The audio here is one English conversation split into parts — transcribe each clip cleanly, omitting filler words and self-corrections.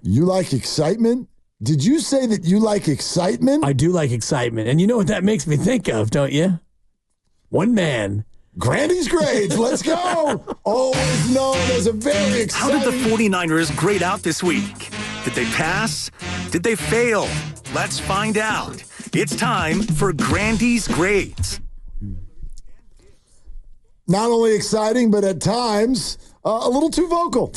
You like excitement? Did you say that you like excitement? I do like excitement. And you know what that makes me think of, don't you? One man. Grandi's grades. Let's go. Always known as a very exciting. How did the 49ers grade out this week? Did they pass? Did they fail? Let's find out. It's time for Grandi's grades. Not only exciting, but at times a little too vocal.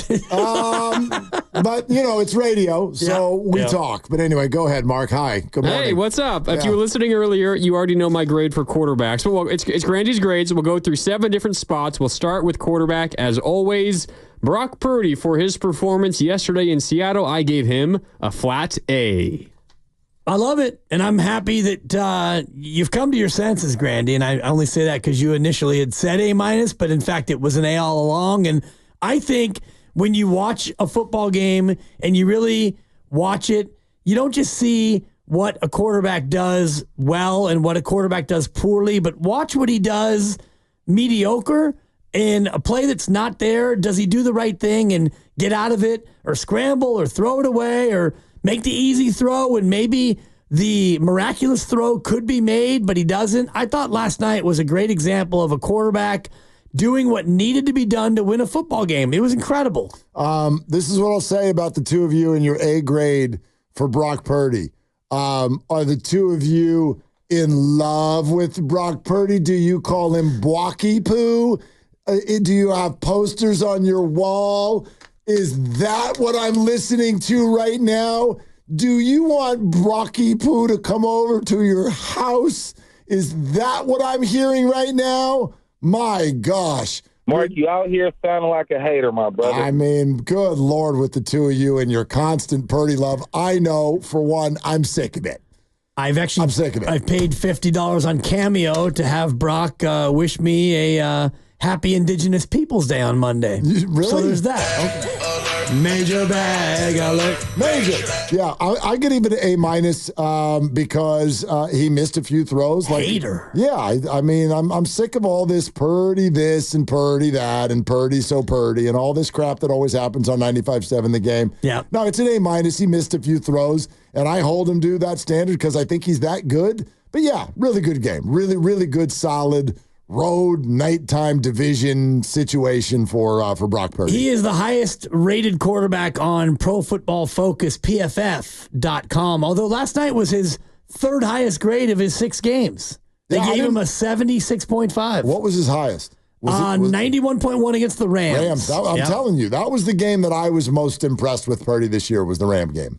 But, it's radio, so we talk. But anyway, go ahead, Mark. Hi. Good morning. Hey, what's up? If you were listening earlier, you already know my grade for quarterbacks. Well, it's Grandi's grades. We'll go through 7 different spots. We'll start with quarterback, as always. Brock Purdy, for his performance yesterday in Seattle, I gave him a flat A. I love it, and I'm happy that you've come to your senses, Grandi, and I only say that because you initially had said A-, but in fact it was an A all along, and I think when you watch a football game and you really watch it, you don't just see what a quarterback does well and what a quarterback does poorly, but watch what he does mediocre in a play that's not there. Does he do the right thing and get out of it, or scramble, or throw it away, or make the easy throw, and maybe the miraculous throw could be made, but he doesn't? I thought last night was a great example of a quarterback doing what needed to be done to win a football game. It was incredible. This is what I'll say about the two of you and your A grade for Brock Purdy. Are the two of you in love with Brock Purdy? Do you call him Blocky Poo? Do you have posters on your wall? Is that what I'm listening to right now? Do you want Brocky Poo to come over to your house? Is that what I'm hearing right now? My gosh. Mark, you out here sounding like a hater, my brother. I mean, good Lord, with the two of you and your constant Purdy love. I know, for one, I'm sick of it. I'm sick of it. I've paid $50 on Cameo to have Brock wish me a happy Indigenous Peoples Day on Monday. Really? So there's that. Okay. Major bag alert. Major. Yeah, I get even an A- because he missed a few throws. Hater. Yeah, I mean, I'm sick of all this Purdy this and Purdy that and Purdy so Purdy and all this crap that always happens on 95.7 The Game. Yeah. No, it's an A-. He missed a few throws, and I hold him to that standard because I think he's that good. But yeah, really good game. Really, really good, solid road nighttime division situation for Brock Purdy. He is the highest rated quarterback on Pro Football Focus, PFF.com, although last night was his third highest grade of his 6 games. They gave him a 76.5. What was his highest? 91.1 against the Rams. I'm telling you, that was the game that I was most impressed with Purdy this year, was the Ram game.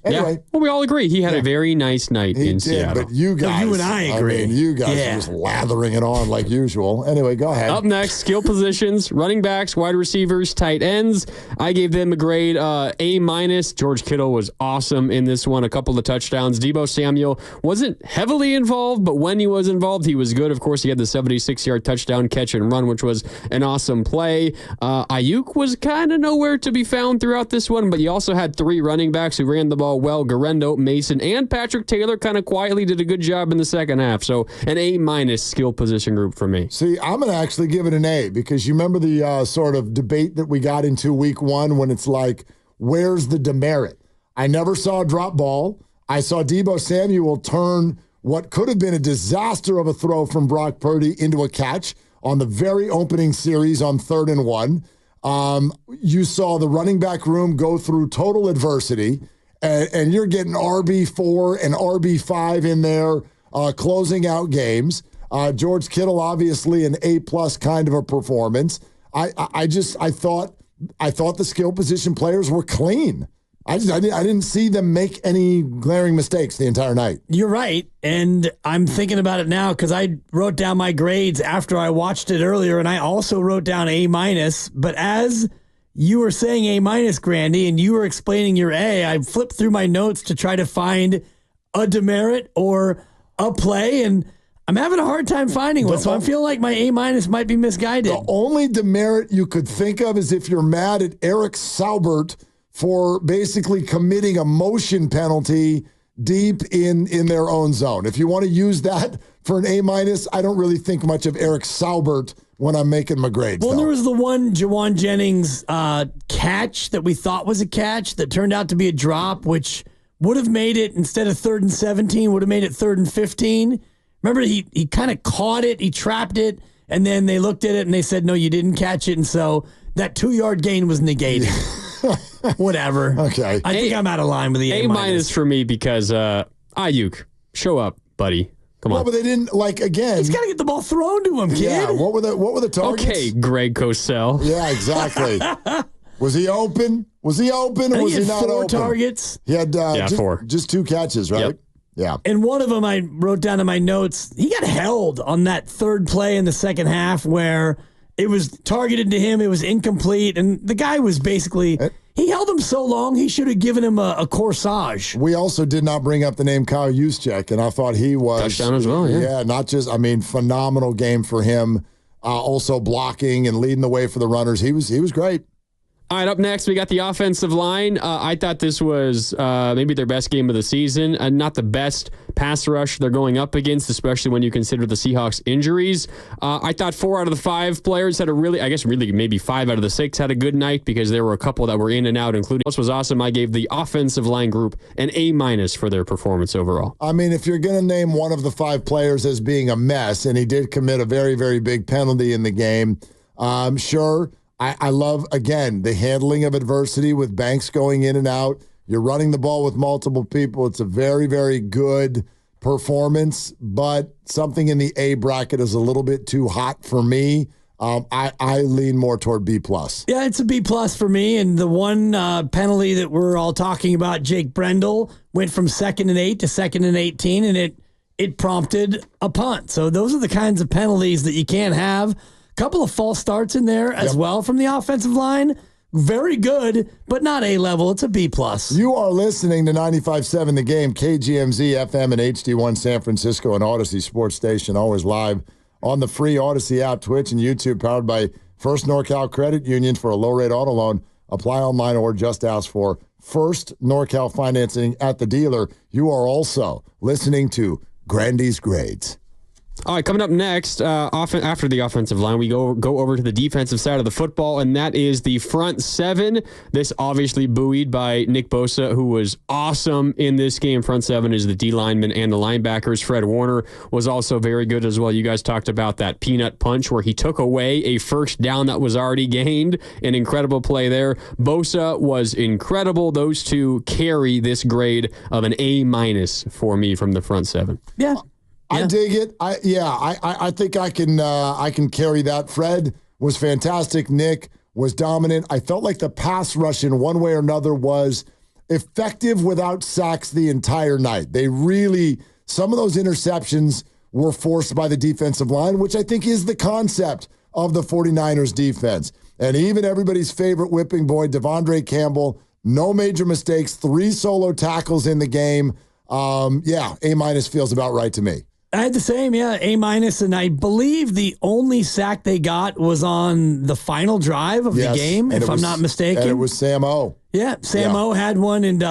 Anyway. Yeah. Well, we all agree he had a very nice night in Seattle. But you guys, you and I agree. You guys are just lathering it on like usual. Anyway, go ahead. Up next, skill positions, running backs, wide receivers, tight ends. I gave them a grade A-. George Kittle was awesome in this one. A couple of touchdowns. Debo Samuel wasn't heavily involved, but when he was involved, he was good. Of course, he had the 76-yard touchdown catch and run, which was an awesome play. Ayuk was kind of nowhere to be found throughout this one, but you also had 3 running backs who ran the ball well. Garendo, Mason, and Patrick Taylor kind of quietly did a good job in the second half. So an A- skill position group for me. See, I'm going to actually give it an A, because you remember the sort of debate that we got into week 1 when it's like, where's the demerit? I never saw a drop ball. I saw Debo Samuel turn what could have been a disaster of a throw from Brock Purdy into a catch on the very opening series on 3rd and 1. You saw the running back room go through total adversity. And you're getting RB4 and RB5 in there closing out games. George Kittle, obviously an A+ kind of a performance. I thought the skill position players were clean. I didn't see them make any glaring mistakes the entire night. You're right, and I'm thinking about it now because I wrote down my grades after I watched it earlier, and I also wrote down A-. But as you were saying A-, Grandi, and you were explaining your A, I flipped through my notes to try to find a demerit or a play, and I'm having a hard time finding one, so I feel like my A- might be misguided. The only demerit you could think of is if you're mad at Eric Saubert for basically committing a motion penalty deep in their own zone. If you want to use that for an A-, I don't really think much of Eric Saubert when I'm making my grades. Well, there was the one Jawan Jennings catch that we thought was a catch that turned out to be a drop, which would have made it, instead of 3rd and 17, would have made it 3rd and 15. Remember, he kind of caught it, he trapped it, and then they looked at it and they said, no, you didn't catch it. And so that 2-yard gain was negated. Whatever. Okay. I think I'm out of line with the A-. A- for me because Ayuk, show up, buddy. Come on. No, but they didn't, again. He's got to get the ball thrown to him, kid. Yeah, what were the targets? Okay, Greg Cosell. Yeah, exactly. Was he open? Was he open or was he not 4 open? targets. He had 4. Just 2 catches, right? Yep. Yeah. And one of them I wrote down in my notes. He got held on that 3rd play in the second half where it was targeted to him. It was incomplete. And the guy was basically, he held him so long, he should have given him a corsage. We also did not bring up the name Kyle Juszczyk, and I thought he was. Touchdown as well, yeah. Yeah, not just, phenomenal game for him. Also blocking and leading the way for the runners. He was great. All right, up next, we got the offensive line. I thought this was maybe their best game of the season. Not the best pass rush they're going up against, especially when you consider the Seahawks injuries. I thought 4 out of the 5 players had maybe 5 out of the 6 had a good night because there were a couple that were in and out, including this was awesome. I gave the offensive line group an A- for their performance overall. If you're going to name one of the 5 players as being a mess, and he did commit a very, very big penalty in the game, sure. I love, again, the handling of adversity with Banks going in and out. You're running the ball with multiple people. It's a very, very good performance, but something in the A bracket is a little bit too hot for me. I lean more toward B+. Yeah, it's a B+ for me. And the one penalty that we're all talking about, Jake Brendel, went from 2nd and 8 to 2nd and 18, and it prompted a punt. So those are the kinds of penalties that you can't have. Couple of false starts in there as well from the offensive line. Very good, but not A level. It's a B+. You are listening to 95.7 The Game, KGMZ FM and HD1 San Francisco and Odyssey Sports Station, always live on the free Odyssey app, Twitch, and YouTube, powered by First NorCal Credit Union for a low-rate auto loan. Apply online or just ask for First NorCal Financing at the dealer. You are also listening to Grandi's Grades. All right, coming up next, after the offensive line, we go over to the defensive side of the football, and that is the front 7. This obviously buoyed by Nick Bosa, who was awesome in this game. Front 7 is the D linemen and the linebackers. Fred Warner was also very good as well. You guys talked about that peanut punch where he took away a first down that was already gained. An incredible play there. Bosa was incredible. Those two carry this grade of an A- for me from the front 7. Yeah. I dig it. I think I can carry that. Fred was fantastic. Nick was dominant. I felt like the pass rush in one way or another was effective without sacks the entire night. Some of those interceptions were forced by the defensive line, which I think is the concept of the 49ers defense. And even everybody's favorite whipping boy, Devondre Campbell, no major mistakes, 3 solo tackles in the game. A- feels about right to me. I had the same, A-, and I believe the only sack they got was on the final drive of the game, if I'm not mistaken. And it was Sam O. Yeah, Sam O had one, and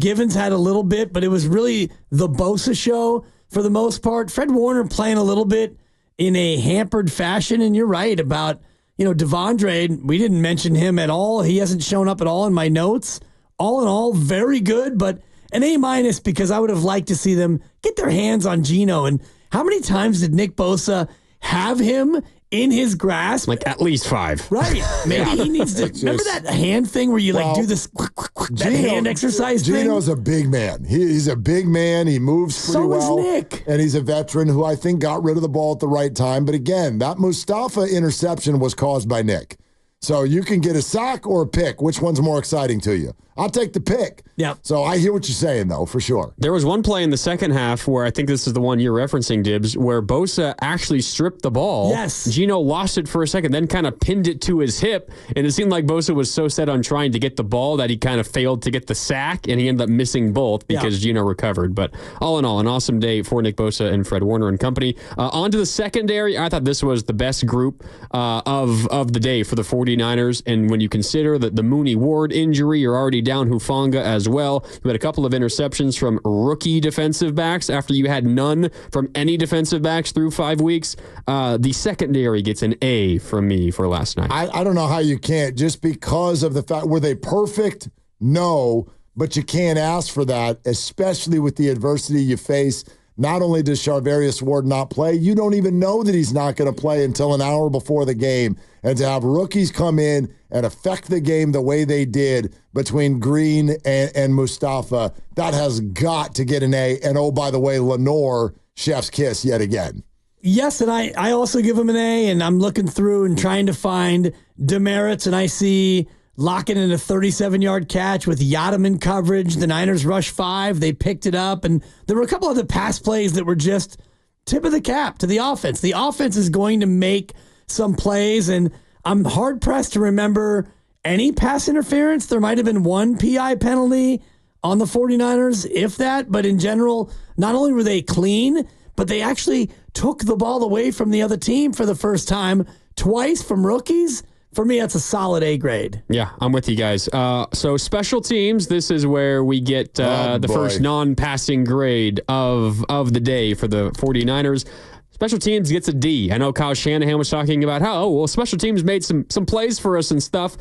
Givens had a little bit, but it was really the Bosa show for the most part. Fred Warner playing a little bit in a hampered fashion, and you're right about, Devondre. We didn't mention him at all. He hasn't shown up at all in my notes. All in all, very good, but an A- because I would have liked to see them get their hands on Geno. And how many times did Nick Bosa have him in his grasp? Like at least 5. Right. Maybe he needs to. Remember that hand thing where you do this that hand exercise thing? Geno's a big man. He's a big man. He moves pretty well. So is Nick. And he's a veteran who I think got rid of the ball at the right time. But again, that Mustafa interception was caused by Nick. So you can get a sack or a pick. Which one's more exciting to you? I'll take the pick. Yeah. So I hear what you're saying, though, for sure. There was one play in the second half where I think this is the one you're referencing, Dibs, where Bosa actually stripped the ball. Yes. Geno lost it for a second, then kind of pinned it to his hip, and it seemed like Bosa was so set on trying to get the ball that he kind of failed to get the sack, and he ended up missing both because Geno recovered. But all in all, an awesome day for Nick Bosa and Fred Warner and company. On to the secondary. I thought this was the best group of the day for the 49ers, and when you consider that the Mooney Ward injury, you're already down Hufanga as well. You had a couple of interceptions from rookie defensive backs after you had none from any defensive backs through 5 weeks. The secondary gets an A from me for last night. I don't know how you can't, just because of the fact, were they perfect? No, but you can't ask for that, especially with the adversity you face. Not only does Charvarius Ward not play, you don't even know that he's not going to play until an hour before the game. And to have rookies come in and affect the game the way they did between Green and Mustafa, that has got to get an A. And oh, by the way, Lenore, chef's kiss yet again. Yes, and I also give him an A, and I'm looking through and trying to find demerits, and I see Lockett in a 37-yard catch with Yadaman coverage. The Niners rushed 5. They picked it up, and there were a couple of the pass plays that were just tip of the cap to the offense. The offense is going to make some plays, and I'm hard-pressed to remember any pass interference. There might have been one PI penalty on the 49ers, if that, but in general, not only were they clean, but they actually took the ball away from the other team for the first time twice from rookies. For me, that's a solid A grade. Yeah, I'm with you guys. So special teams, this is where we get the first non-passing grade of the day for the 49ers. Special teams gets a D. I know Kyle Shanahan was talking about how, special teams made some plays for us and stuff.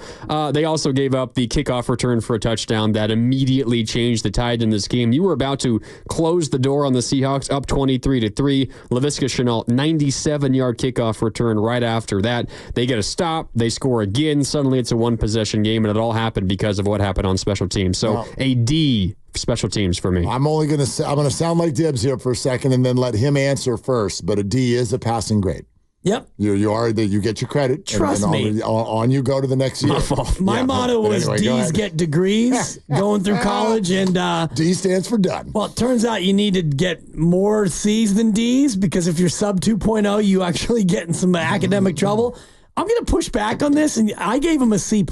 They also gave up the kickoff return for a touchdown that immediately changed the tide in this game. You were about to close the door on the Seahawks, up 23-3. Laviska Shenault, 97-yard kickoff return right after that. They get a stop. They score again. Suddenly it's a one-possession game, and it all happened because of what happened on special teams. So a D. Special teams for me. I'm going to sound like Dibs here for a second and then let him answer first. But a D is a passing grade. Yep. You get your credit. Trust me. On you go to the next year. My motto was D's get degrees going through college, and D stands for done. Well, it turns out you need to get more C's than D's, because if you're sub 2.0, you actually get in some academic trouble. I'm going to push back on this, and I gave him a C+.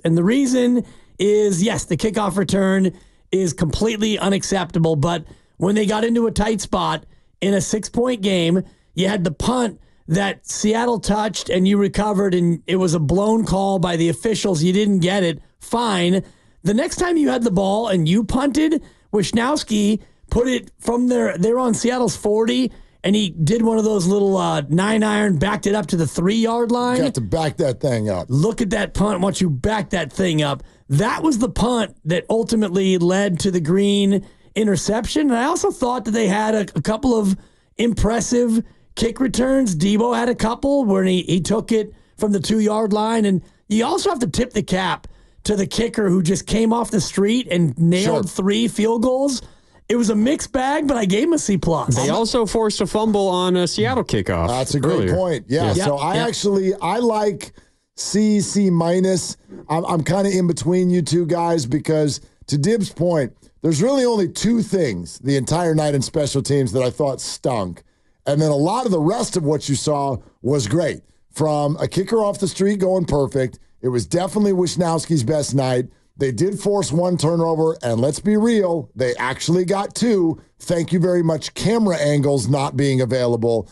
And the reason is, yes, the kickoff return is completely unacceptable. But when they got into a tight spot in a 6-point game, you had the punt that Seattle touched and you recovered, and it was a blown call by the officials. You didn't get it. Fine. The next time you had the ball and you punted, Wisnowski put it from they're on Seattle's 40, and he did one of those little 9-iron, backed it up to the 3-yard line. Got to back that thing up. Look at that punt once you back that thing up. That was the punt that ultimately led to the Green interception. And I also thought that they had a couple of impressive kick returns. Debo had a couple where he took it from the 2-yard line. And you also have to tip the cap to the kicker who just came off the street and nailed 3 field goals. It was a mixed bag, but I gave him a C+. They also forced a fumble on a Seattle kickoff. That's a great point. Yeah. So I like C minus. I'm kind of in between you two guys, because to Dib's point, there's really only 2 things the entire night in special teams that I thought stunk. And then a lot of the rest of what you saw was great. From a kicker off the street going perfect, it was definitely Wisnowski's best night. They did force 1 turnover, and let's be real, they actually got 2. Thank you very much, camera angles not being available.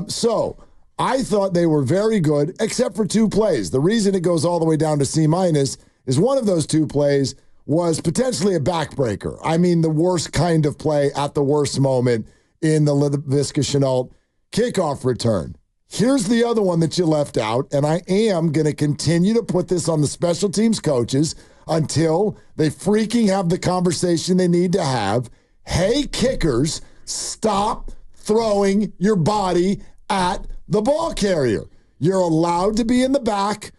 So I thought they were very good, except for 2 plays. The reason it goes all the way down to C- is one of those 2 plays was potentially a backbreaker. I mean, the worst kind of play at the worst moment in the Laviska Shenault kickoff return. Here's the other one that you left out, and I am going to continue to put this on the special teams coaches until they freaking have the conversation they need to have. Hey, kickers, stop throwing your body at the ball carrier. You're allowed to be in the back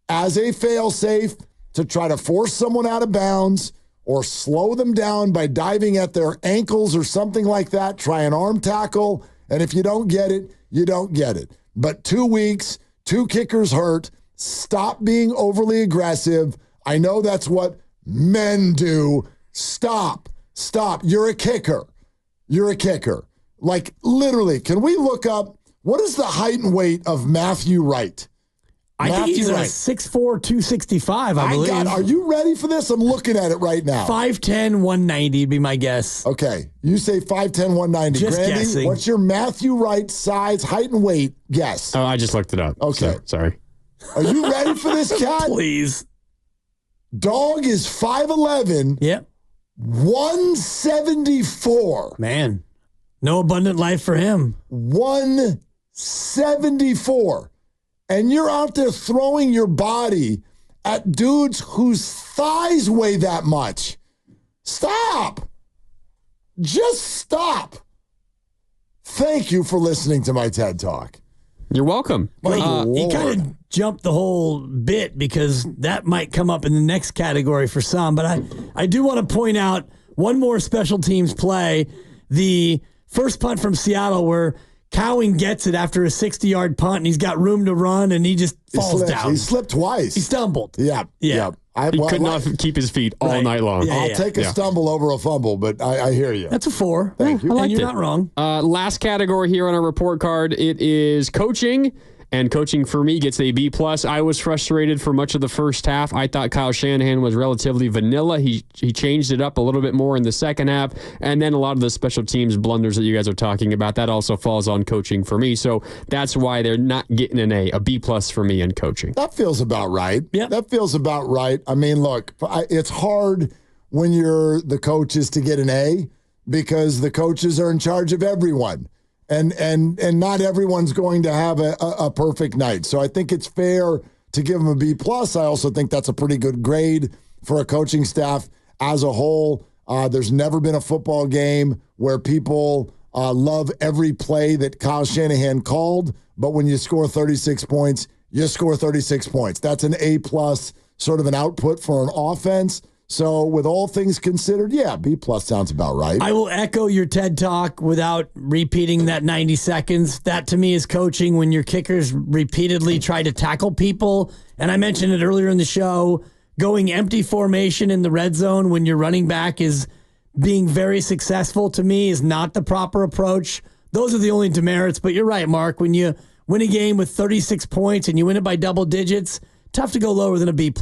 as a fail-safe to try to force someone out of bounds or slow them down by diving at their ankles or something like that. Try an arm tackle, and if you don't get it, you don't get it. But 2 weeks, 2 kickers hurt. Stop being overly aggressive. I know that's what men do. Stop. You're a kicker. Like, literally, can we look up, what is the height and weight of Matthew Wright? I think he's a 6'4", 265, I believe. Are you ready for this? I'm looking at it right now. 5'10", 190 would be my guess. Okay. You say 5'10", 190. Just Grandi, guessing. what's your Matthew Wright size, height, and weight guess? Oh, I just looked it up. Okay. So, sorry. Are you ready for this, Cat? Please. Dog is 5'11", Yep. 174. Man, no abundant life for him. 174. And you're out there throwing your body at dudes whose thighs weigh that much. Stop. Just stop. Thank you for listening to my TED Talk. You're welcome. Well, you kind of jumped the whole bit because that might come up in the next category for some. But I do want to point out one more special teams play. The first punt from Seattle where Cowing gets it after a 60-yard punt, and he's got room to run, and he just falls down. He slipped twice. He stumbled. Yeah. He could not keep his feet all night long. I'll take a stumble over a fumble, but I hear you. That's a 4. Thank you. And you're not wrong. Last category here on our report card, it is coaching. And coaching for me gets a B+. I was frustrated for much of the first half. I thought Kyle Shanahan was relatively vanilla. He changed it up a little bit more in the second half. And then a lot of the special teams blunders that you guys are talking about, that also falls on coaching for me. So that's why they're not getting an A B+ for me in coaching. That feels about right. Yeah. That feels about right. I mean, look, it's hard when you're the coaches to get an A because the coaches are in charge of everyone. And not everyone's going to have a perfect night. So I think it's fair to give them a B+. I also think that's a pretty good grade for a coaching staff as a whole. There's never been a football game where people love every play that Kyle Shanahan called, but when you score 36 points, you score 36 points. That's an A+, sort of an output for an offense. So with all things considered, yeah, B+ sounds about right. I will echo your TED Talk without repeating that 90 seconds. That to me is coaching when your kickers repeatedly try to tackle people. And I mentioned it earlier in the show, going empty formation in the red zone when your running back is being very successful to me is not the proper approach. Those are the only demerits. But you're right, Mark. When you win a game with 36 points and you win it by double digits, tough to go lower than a B+.